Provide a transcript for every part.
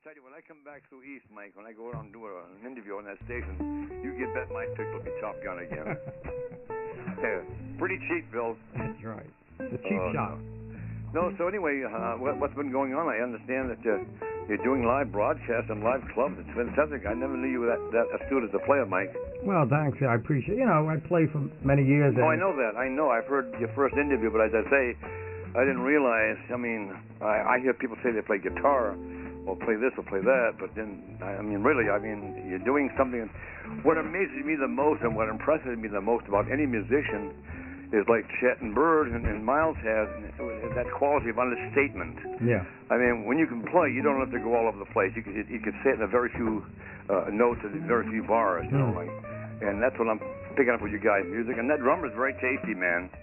tell you, when I come back through East, Mike, when I go around and do an interview on that station, you get bet my pick will be Top Gun again. Yeah, pretty cheap, Bill. That's right. The cheap shot. No, so anyway, what's been going on? I understand that you're doing live broadcasts and live clubs. It's fantastic. I never knew you were that astute as a player, Mike. Well, thanks. I appreciate. You know, I played for many years. Oh, I know that. I know. I've heard your first interview, but as I say, I didn't realize. I mean, I hear people say they play guitar, or play this, or play that, but then, I mean, really, you're doing something. What amazes me the most, and what impresses me the most about any musician, is like Chet and Bird and Miles has that quality of understatement. Yeah. I mean, when you can play, you don't have to go all over the place. You can say it in a very few notes and very few bars, you know, like. And that's what I'm picking up with you guys' music. And that drummer's very tasty, man.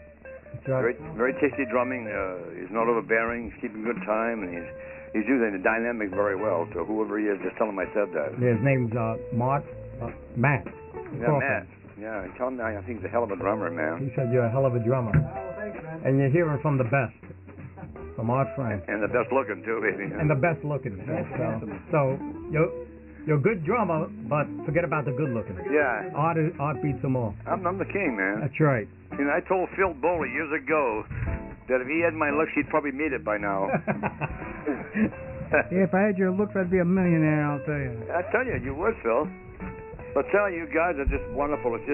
Very, very tasty drumming. He's not overbearing. He's keeping good time, and he's using the dynamic very well. So whoever he is, just tell him I said that. Yeah, his name's Matt. Yeah, Crawford. Matt. Yeah, tell him I think he's a hell of a drummer, man. He said you're a hell of a drummer. Oh, thanks, man. And you're hearing from the best, from Artt Frank. And the best looking, too, baby. And the best looking. So you're a good drummer, but forget about the good looking. Yeah. Art beats them all. I'm the king, man. That's right. You know, I told Phil Bowley years ago that if he had my looks, he'd probably made it by now. Yeah, if I had your looks, I'd be a millionaire, I'll tell you. I tell you, you would, Phil. But tell you guys are just wonderful. It's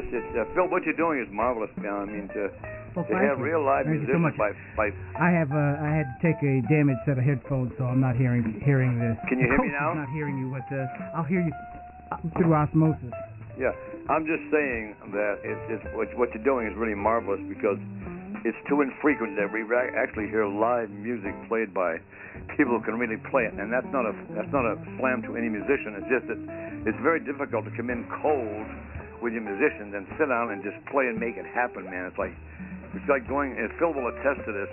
Phil, what you're doing is marvelous. I mean, to have real live musicians by. I had to take a damaged set of headphones, so I'm not hearing this. Can you hear me now? I'm not hearing you, but I'll hear you through osmosis. Yeah, I'm just saying that what you're doing is really marvelous because it's too infrequent that we actually hear live music played by people who can really play it, and that's not a slam to any musician. It's just that it's very difficult to come in cold with your musicians and sit down and just play and make it happen, man. It's like going, and Phil will attest to this.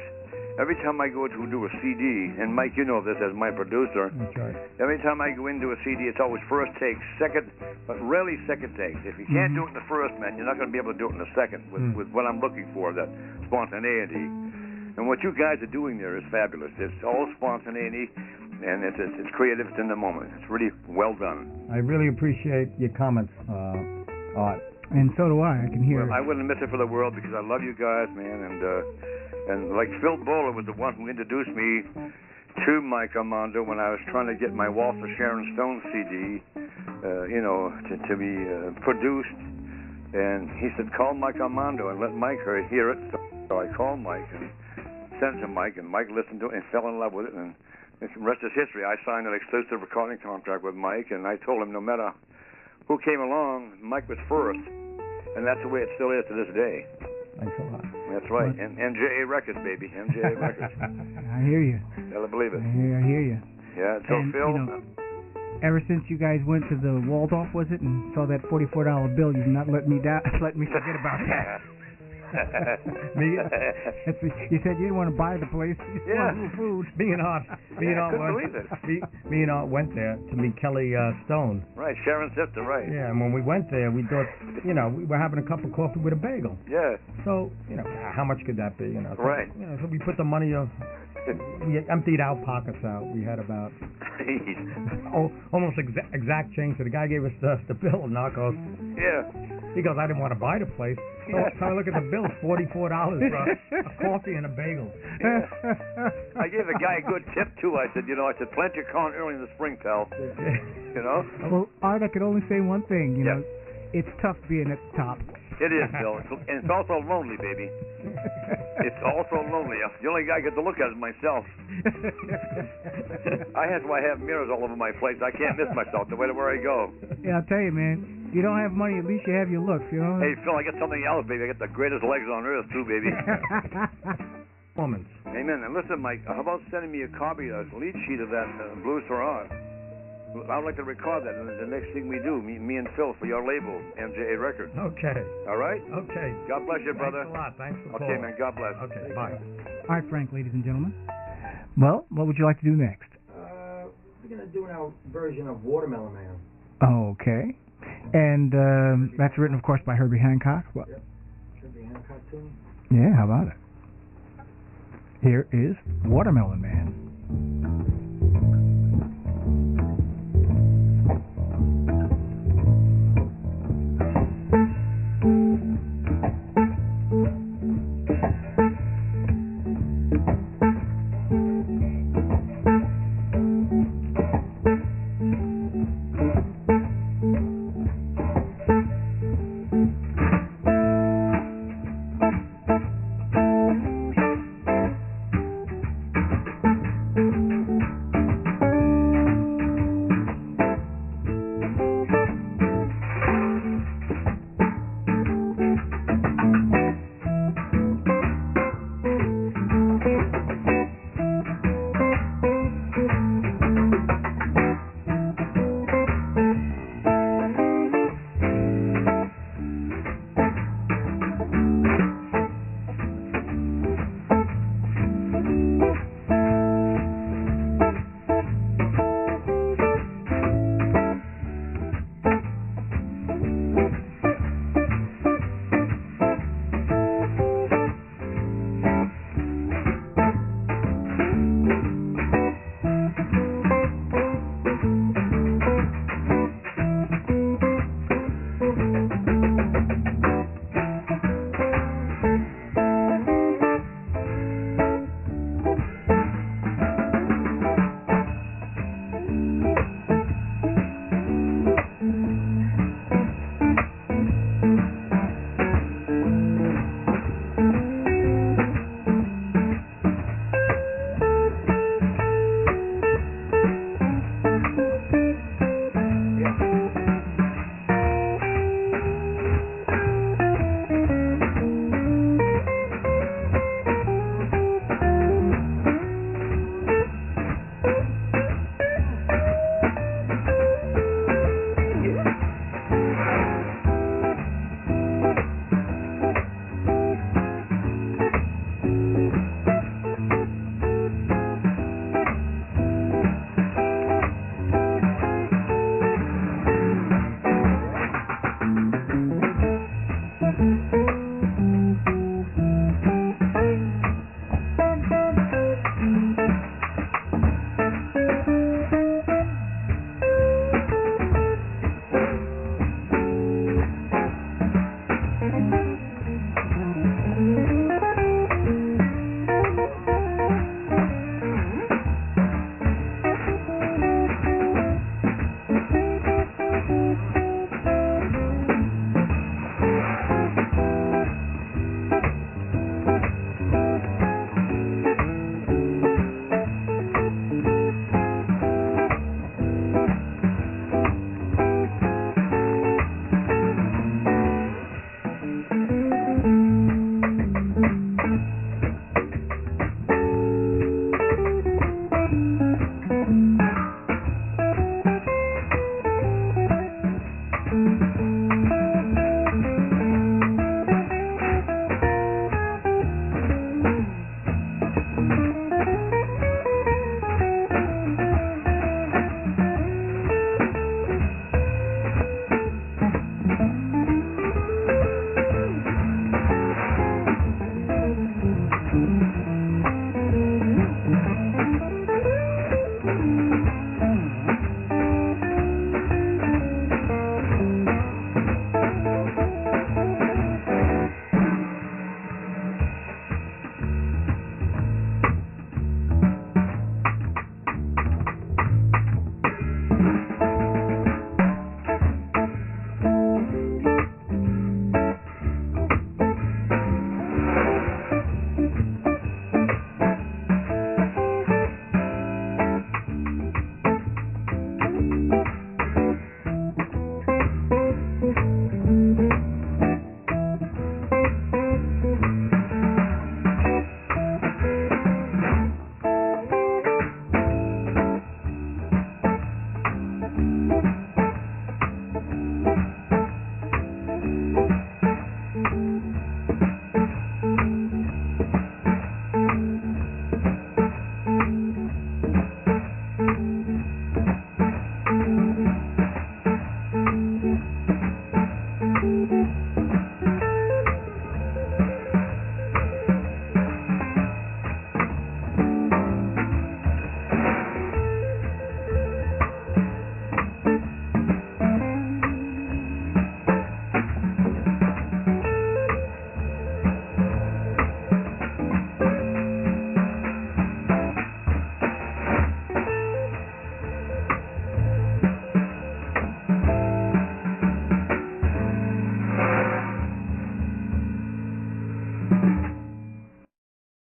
Every time I go to do a CD, and Mike, you know this as my producer. That's right. Every time I go into a CD, it's always first take, second, but rarely second takes. If you can't do it in the first, man, you're not going to be able to do it in the second with what I'm looking for, that spontaneity. And what you guys are doing there is fabulous. It's all spontaneity, and it's creative. It's in the moment. It's really well done. I really appreciate your comments, Art. And so do I. I can hear it. I wouldn't miss it for the world because I love you guys, man. And like Phil Bowler was the one who introduced me to Mike Armando when I was trying to get my Walter Sharon Stone CD, to be produced. And he said, call Mike Armando and let Mike hear it. So I called Mike and sent it to Mike, and Mike listened to it and fell in love with it. And the rest is history. I signed an exclusive recording contract with Mike, and I told him no matter who came along, Mike was first. And that's the way it still is to this day. Thanks a lot. That's right. And MJA Records, baby. MJA Records. I hear you. Gotta believe it. I hear you. Yeah, so and, Phil... ever since you guys went to the Waldorf, was it, and saw that $44 bill, you've not let me forget about that. You said you didn't want to buy the place. You just wanted food. Me and Art went there to meet Kelly Stone. Right, Sharon's sister, right. Yeah, and when we went there, we thought, we were having a cup of coffee with a bagel. Yeah. So, how much could that be? So, right. So we put the money we emptied our pockets out. We had about almost exact change. So the guy gave us the bill, Narcos. Yeah. He goes, I didn't want to buy the place. So I look at the bill, $44 for a coffee and a bagel. Yeah. I gave the guy a good tip, too. I said, plant your corn early in the spring, pal. Well, Art, I could only say one thing, It's tough being at the top. It is, Bill. And it's also lonely, baby. It's also lonely. The only guy I get to look at is myself. I have mirrors all over my place. I can't miss myself no matter where I go. Yeah, I'll tell you, man. You don't have money, at least you have your looks, Hey, Phil, I got something else, baby. I got the greatest legs on earth, too, baby. Moments. Amen. And listen, Mike, how about sending me a copy, a lead sheet of that Blues for Art? I'd like to record that the next thing we do, me and Phil, for your label, MJA Records. Okay. All right? Okay. God bless you, brother. Thanks a lot. Thanks for calling. Okay, man. God bless. Okay, bye. Artt Frank, ladies and gentlemen. Well, what would you like to do next? We're going to do our version of Watermelon Man. Okay. And that's written, of course, by Herbie Hancock. Yep. Herbie Hancock tune. Yeah, how about it? Here is Watermelon Man.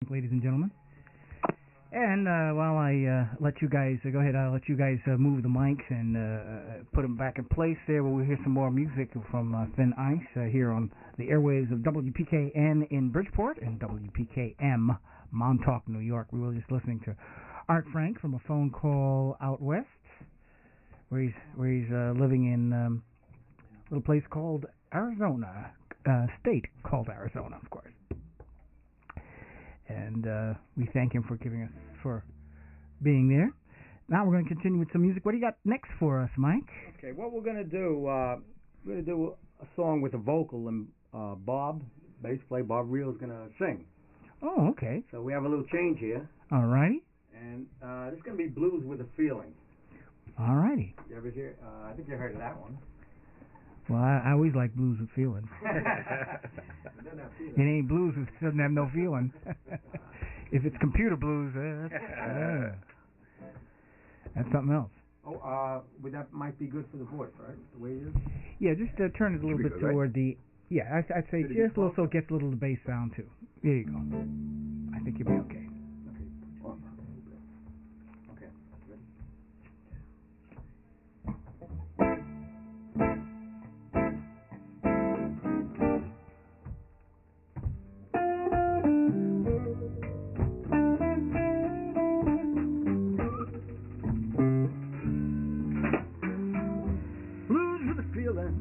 ladies and gentlemen. And while I let you guys go ahead, I'll let you guys move the mics and put them back in place there. We'll hear some more music from Thin Ice here on the airwaves of WPKN in Bridgeport and WPKM Montauk, New York. We were just listening to Artt Frank from a phone call out west, where he's living in a little place called Arizona, state called Arizona, of course. And we thank him for being there. Now we're going to continue with some music. What do you got next for us, Mike? Okay, what we're going to do, we're going to do a song with a vocal, and Bob, bass player Bob Reale, is going to sing. Oh, okay. So we have a little change here. All righty. And it's going to be Blues with a Feeling. All righty. You ever hear? I think you heard of that one. Well, I always like blues with feeling. It ain't blues if it doesn't have no feeling. If it's computer blues, that's something else. Oh, well, that might be good for the voice, right? The way it is? Yeah, just turn it a little bit toward the... Yeah, I'd say just a little so it gets a little bass sound, too. There you go. I think you'll be okay. Okay. Ready? Blues with a feeling.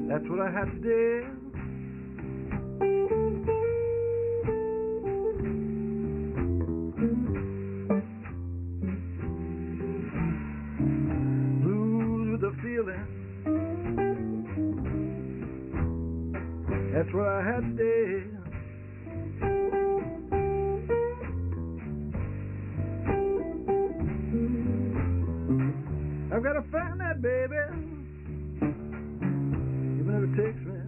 That's what I had today. Blues with a feeling. That's what I had today. I've got to find that baby, even if it takes me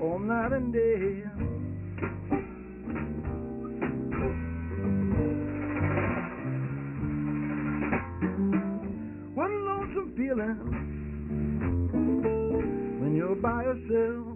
all night and day. What a lonesome feeling when you're by yourself.